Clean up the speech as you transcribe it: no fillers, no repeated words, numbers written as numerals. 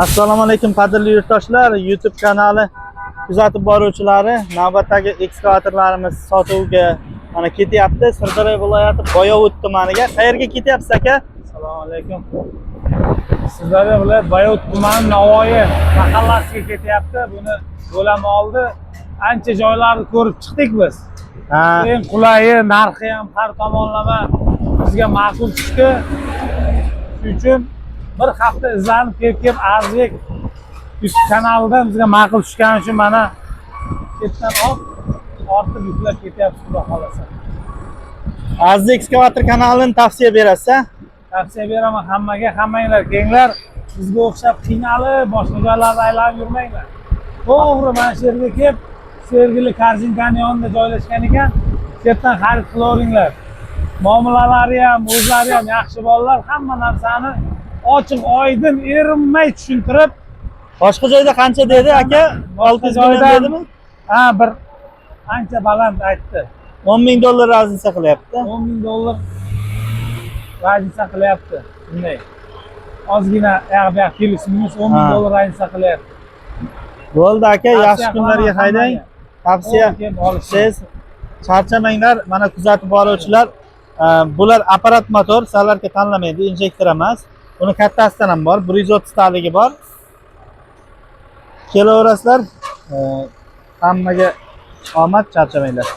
Assalomu alaykum qadrli yurtdoshlar, YouTube kanali kuzatib boruvchilari. Navbatdagi ekskavatorlarimiz sotuvga mana ketyapti. Sirdaryo viloyati Boyovut tumaniga. Qayerga ketyapsiz aka? Assalomu alaykum. Sirdaryo viloyati Boyovut tumani Navoiy mahallasiga ketyapti. Buni bo'lami oldi. Ancha joylarni ko'rib chiqdik biz. Eng qulayi, narxi ham har tomonlama bizga ma'qul tushdi. Shuning uchun bir hafta izlanib kelib Arzbek YouTube kanalidan bizga ma'qul tushgani uchun mana chetdan ortib yuklab ketyapmiz, xudo xolasa. Arzbek ekskavator kanalini tavsiya berasiz? Tavsiya beraman hammaga, hammanglar kelinglar. Bizga o'xshab qiynalib, boshqa joylarda aylanib yurmanglar. To'g'ri, mana shu yerga kelib, Sergeli Karjinkani yonida joylashgan ekan, chetdan xarid qilaveringlar. Muomalalari ham, o'zlari ham yaxshi bolalar, hamma narsani ochiq, oydin, erinmay tushuntirib. Boshqa joyda qancha dedi aka? 600 million dedimi? Ha, bir ancha baland aytdi. $10 ming razisa qilyapti. $10 ming razisa qilyapti. Bunday. Ozgina yoq kelish minus $10 ming razisa qilyapti. Bo'ldi aka, yaxshi kunlarga haydang. Tavsiya siz charchamanglar. Mana kuzatib boruvchilar, bular apparat motor, sizlarga tanlamaydi, injektor emas. Buni kattasidan ham bor, 130 taligi bor. Kelaverasizlar. Hammaga omad, charchamanglar.